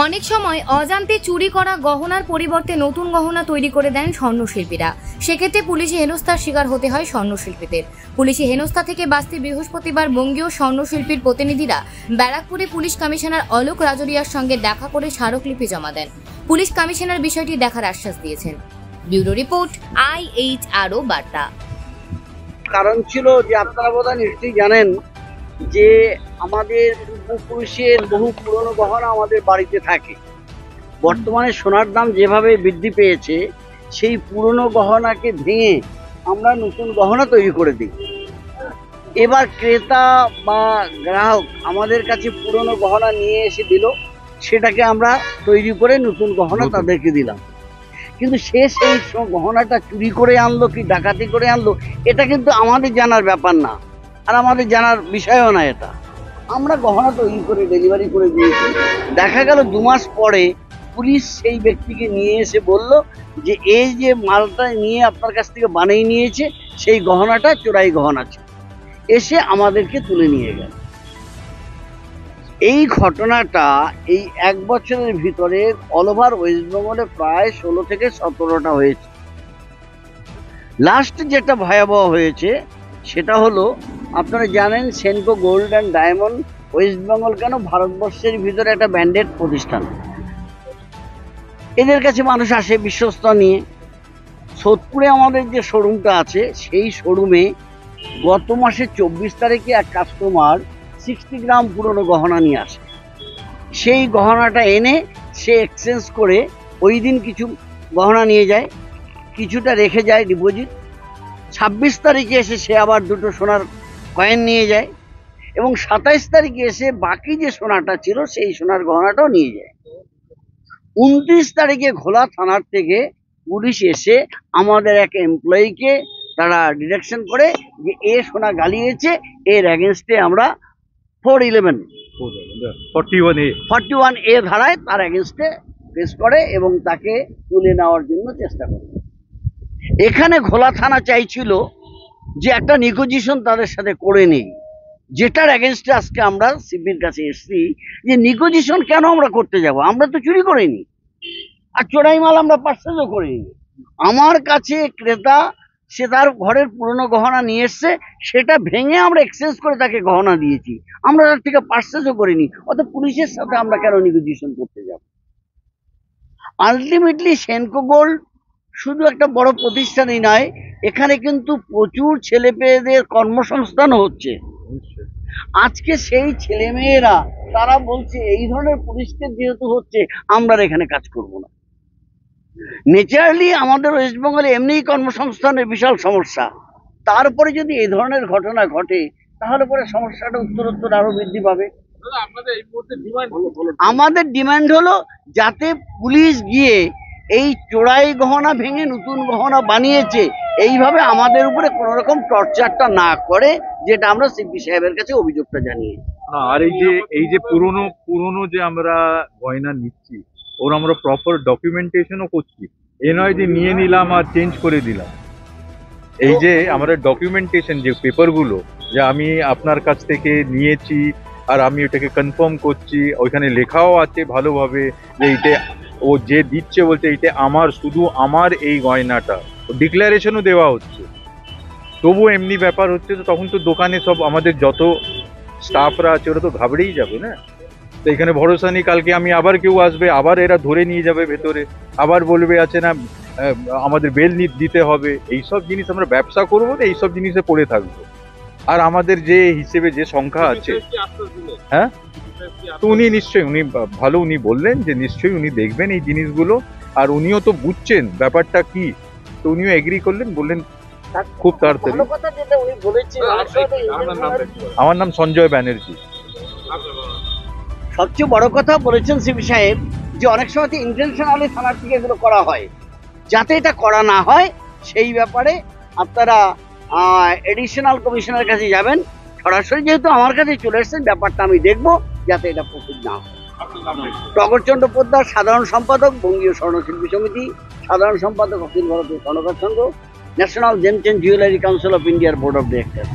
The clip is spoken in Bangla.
অনেক সময় অজান্তে চুরি করা গহনার পরিবর্তে নতুন গহনা তৈরি করে দেন স্বর্ণশিল্পীরা। সেক্ষেত্রে পুলিশি হেনস্থার শিকার হতে হয় স্বর্ণশিল্পীদের। পুলিশি হেনস্থা থেকে বাঁচতে বৃহস্পতিবার বঙ্গীয় স্বর্ণশিল্পীর প্রতিনিধিরা ব্যারাকপুরে পুলিশ কমিশনার অলোক রাজরিয়ার সঙ্গে দেখা করে স্মারকলিপি জমা দেন। পুলিশ কমিশনার বিষয়টি দেখার আশ্বাস দিয়েছেন। ব্যুরো রিপোর্ট, IHRO বার্তা। কারণ ছিল যে আপনারা বোধহয় নিশ্চয়ই জানেন যে আমাদের পূর্বপুরুষের বহু পুরনো গহনা আমাদের বাড়িতে থাকে। বর্তমানে সোনার দাম যেভাবে বৃদ্ধি পেয়েছে, সেই পুরনো গহনাকে ভেঙে আমরা নতুন গহনা তৈরি করে দিই। এবার ক্রেতা বা গ্রাহক আমাদের কাছে পুরনো গহনা নিয়ে এসে দিল, সেটাকে আমরা তৈরি করে নতুন গহনা তাদেরকে দিলাম। কিন্তু সে সেই গহনাটা চুরি করে আনলো কি ডাকাতি করে আনলো, এটা কিন্তু আমাদের জানার ব্যাপার না, আর আমাদের জানার বিষয়ও না। এটা আমরা গহনা তৈরি করে ডেলিভারি করে দিয়েছি। দেখা গেল 2 মাস পরে পুলিশ সেই ব্যক্তিকে নিয়ে এসে বলল যে এই যে মালটা নিয়ে আপনার কাছ থেকে বানিয়ে নিয়েছে, সেই গহনাটা চোরাই গহনা ছিল। এসে আমাদেরকে তুলে নিয়ে গেল। এই ঘটনাটা এই 1 বছরের ভিতরে অল ওভার ওয়েস্ট বেঙ্গলে প্রায় 16 থেকে 17টা হয়েছে। লাস্ট যেটা ভয়াবহ হয়েছে সেটা হলো, আপনারা জানেন Senco gold and diamond West Bengal কেন ভারতবর্ষের ভিতরে একটা ব্র্যান্ডেড প্রতিষ্ঠান। এদের কাছে মানুষ আসে বিশ্বস্ত নিয়ে। সোদপুরে আমাদের যে শোরুমটা আছে, সেই শোরুমে গত মাসের 24 তারিখে এক কাস্টমার 60 গ্রাম পুরনো গহনা নিয়ে আসে। সেই গহনাটা এনে সে এক্সচেঞ্জ করে ওই দিন কিছু গহনা নিয়ে যায়, কিছুটা রেখে যায় ডিপোজিট। 26 তারিখে এসে সে আবার 2টো সোনার কয়েন নিয়ে যায়, এবং 27 তারিখে এসে বাকি যে সোনাটা ছিল সেই সোনার গহনাটাও নিয়ে যায়। 29 তারিখে ঘোলা থানার থেকে পুলিশ এসে আমাদের এক এমপ্লয়িকে তারা ডিরেকশন করে যে এ সোনা গালিয়েছে, এর অ্যাগেনস্টে আমরা 41A ধারায় তার অ্যাগেনস্টে কেস করে এবং তাকে তুলে নেওয়ার জন্য চেষ্টা করে। এখানে ঘোলা থানা চাইছিল যে একটা নিগোজিয়েশন তাদের সাথে করে নেই, যেটার অ্যাগেনস্টে আজকে আমরা সিপির কাছে এসেছি যে নিগোজিয়েশন কেন আমরা করতে যাব, আমরা তো চুরি করিনি, আর চোরাই মাল আমরা পার্সেলও করিনি। আমার কাছে ক্রেতা সে তার ঘরের পুরনো গহনা নিয়ে এসছে, সেটা ভেঙে আমরা এক্সচেঞ্জ করে তাকে গহনা দিয়েছি, আমরা তার থেকে পার্সেসও করিনি। অত পুলিশের সাথে আমরা কেন নিগোজিয়েশন করতে যাব? আলটিমেটলি সেনকো গোল্ড শুধু একটা বড় প্রতিষ্ঠানই নয়, এখানে কিন্তু প্রচুর ছেলেমেয়েদের কর্মসংস্থানও হচ্ছে। আজকে সেই ছেলেমেয়েরা তারা বলছে এই ধরনের পুলিশকে যেহেতু হচ্ছে, আমরা এখানে কাজ করব না। ন্যাচারালি আমাদের ওয়েস্ট বেঙ্গলে এমনিই কর্মসংস্থানের বিশাল সমস্যা, তারপরে যদি এই ধরনের ঘটনা ঘটে তাহলে পরে সমস্যাটা উত্তরোত্তর আরো বৃদ্ধি পাবে। আমাদের ডিমান্ড হলো যাতে পুলিশ গিয়ে এই চোরাই গহনা ভেঙে নতুন গহনা বানিয়েছে এইভাবে আমাদের উপরে কোন রকম টর্চারটা না করে, যেটা আমরা সিপি সাহেবের কাছে অভিযোগটা জানিয়েছি। আর এই যে পুরনো যে আমরা গয়না নিচ্ছি, ওর আমরা প্রপার ডকুমেন্টেশনও করছি। এ নয় যে নিয়ে নিলাম আর চেঞ্জ করে দিলাম। এই যে আমাদের ডকুমেন্টেশন, যে পেপারগুলো যে আমি আপনার কাছ থেকে নিয়েছি আর আমি ওটাকে কনফার্ম করছি, ওইখানে লেখাও আছে ভালোভাবে যে এইটা ও যে দিচ্ছে বলছে এইটা আমার, শুধু আমার এই গয়নাটা, ডিক্লারেশনও দেওয়া হচ্ছে। তবু এমনি ব্যাপার হচ্ছে, তো তখন তো দোকানে সব আমাদের যত স্টাফরা আছে ওরা তো ঘাবড়েই যাবে না। তো এখানে ভরসা নেই, কালকে আমি আবার কেউ আসবে, আবার এরা ধরে নিয়ে যাবে ভেতরে, আবার বলবে আছে না আমাদের বেল দিতে হবে। এইসব জিনিস আমরা ব্যবসা করবো তো এইসব জিনিসে পড়ে থাকবো। আর আমাদের যে হিসেবে যে সংখ্যা আছে, হ্যাঁ, তো উনি নিশ্চয়ই ভালো উনি বললেন যে নিশ্চয়ই উনি দেখবেন এই জিনিসগুলো, আর উনিও তো বুঝছেন ব্যাপারটা কি, তো উনিও এগ্রি করলেন, বললেন খুব তাড়াতাড়ি। আমার নাম সঞ্জয় ব্যানার্জি। সবচেয়ে বড় কথা বলেছেন সিপি সাহেব যে অনেক সময় ইন্টেনশনালি থানার থেকে এগুলো করা হয়, যাতে এটা করা না হয় সেই ব্যাপারে আপনারা এডিশনাল কমিশনারের কাছে যাবেন। সরাসরি যেহেতু আমার কাছে চলে এসেছেন, ব্যাপারটা আমি দেখবো যাতে এটা প্রস্তুত না হয়। টগরচন্দ্র পোদ্দার, সাধারণ সম্পাদক, বঙ্গীয় স্বর্ণশিল্পী সমিতি, সাধারণ সম্পাদক Akhil Bharatiya Swarnakar Sangh, national gems and jewellery council of ইন্ডিয়ার বোর্ড অফ ডিরেক্টর।